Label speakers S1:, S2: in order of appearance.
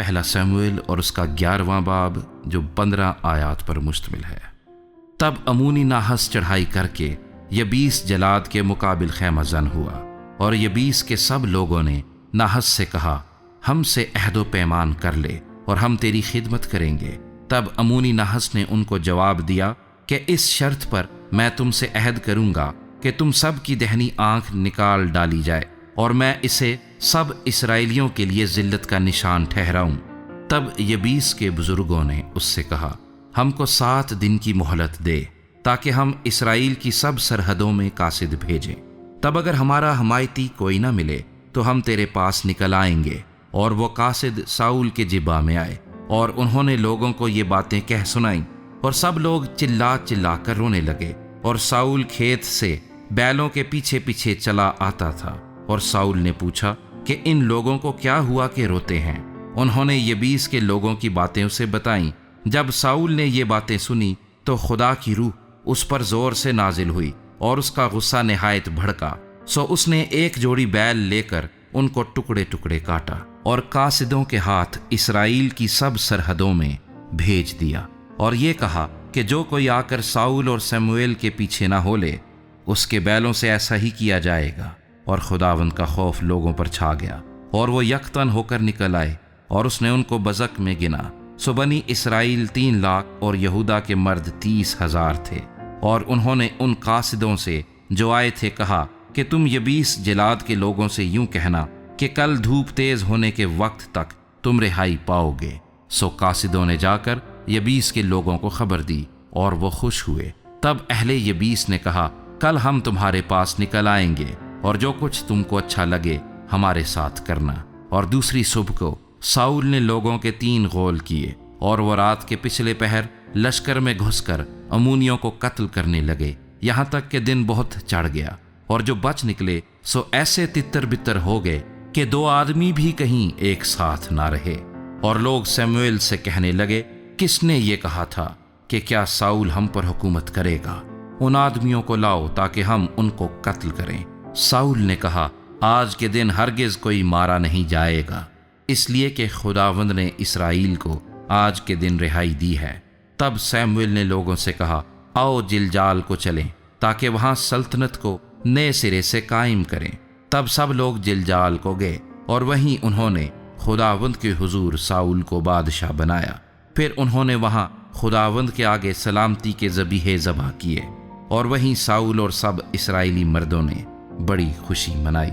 S1: پہلا سموئیل اور اس کا 11واں باب جو 15 آیات پر مشتمل ہے۔ تب امونی ناحس چڑھائی کر کے یبیس جلاد کے مقابل خیمہ زن ہوا، اور یبیس کے سب لوگوں نے ناحس سے کہا ہم سے عہد و پیمان کر لے اور ہم تیری خدمت کریں گے۔ تب امونی ناحس نے ان کو جواب دیا کہ اس شرط پر میں تم سے عہد کروں گا کہ تم سب کی دہنی آنکھ نکال ڈالی جائے اور میں اسے سب اسرائیلیوں کے لیے ذلت کا نشان ٹھہراؤں۔ تب یبیس کے بزرگوں نے اس سے کہا ہم کو 7 دن کی مہلت دے تاکہ ہم اسرائیل کی سب سرحدوں میں قاصد بھیجیں، تب اگر ہمارا حمایتی کوئی نہ ملے تو ہم تیرے پاس نکل آئیں گے۔ اور وہ قاصد ساؤل کے جبہ میں آئے اور انہوں نے لوگوں کو یہ باتیں کہہ سنائیں، اور سب لوگ چلا چلا کر رونے لگے۔ اور ساؤل کھیت سے بیلوں کے پیچھے پیچھے چلا آتا تھا، اور ساؤل نے پوچھا کہ ان لوگوں کو کیا ہوا کہ روتے ہیں؟ انہوں نے یبیس کے لوگوں کی باتیں اسے بتائیں۔ جب ساؤل نے یہ باتیں سنی تو خدا کی روح اس پر زور سے نازل ہوئی اور اس کا غصہ نہایت بھڑکا، سو اس نے ایک جوڑی بیل لے کر ان کو ٹکڑے ٹکڑے کاٹا اور قاصدوں کے ہاتھ اسرائیل کی سب سرحدوں میں بھیج دیا، اور یہ کہا کہ جو کوئی آ کر ساؤل اور سموئیل کے پیچھے نہ ہو لے اس کے بیلوں سے ایسا ہی کیا جائے گا۔ اور خداوند کا خوف لوگوں پر چھا گیا، اور وہ یکتن ہو کر نکل آئے، اور اس نے ان کو بزک میں گنا۔ سو بنی اسرائیل 3 لاکھ اور یہودا کے مرد 30,000 تھے۔ اور انہوں نے ان قاصدوں سے جو آئے تھے کہا کہ تم یبیس جلاد کے لوگوں سے یوں کہنا کہ کل دھوپ تیز ہونے کے وقت تک تم رہائی پاؤ گے۔ سو قاصدوں نے جا کر یبیس کے لوگوں کو خبر دی اور وہ خوش ہوئے۔ تب اہل یبیس نے کہا کل ہم تمہارے پاس نکل آئیں گے، اور جو کچھ تم کو اچھا لگے ہمارے ساتھ کرنا۔ اور دوسری صبح کو ساؤل نے لوگوں کے 3 غول کیے، اور وہ رات کے پچھلے پہر لشکر میں گھس کر امونیوں کو قتل کرنے لگے، یہاں تک کہ دن بہت چڑھ گیا۔ اور جو بچ نکلے سو ایسے تتر بتر ہو گئے کہ 2 آدمی بھی کہیں ایک ساتھ نہ رہے۔ اور لوگ سموئیل سے کہنے لگے کس نے یہ کہا تھا کہ کیا ساؤل ہم پر حکومت کرے گا؟ ان آدمیوں کو لاؤ تاکہ ہم ان کو قتل کریں۔ ساؤل نے کہا آج کے دن ہرگز کوئی مارا نہیں جائے گا، اس لیے کہ خداوند نے اسرائیل کو آج کے دن رہائی دی ہے۔ تب سموئیل نے لوگوں سے کہا آؤ جلجال کو چلیں تاکہ وہاں سلطنت کو نئے سرے سے قائم کریں۔ تب سب لوگ جلجال کو گئے، اور وہیں انہوں نے خداوند کے حضور ساؤل کو بادشاہ بنایا۔ پھر انہوں نے وہاں خداوند کے آگے سلامتی کے ذبیحے ذبح کیے، اور وہیں ساؤل اور سب اسرائیلی مردوں نے بڑی خوشی منائی۔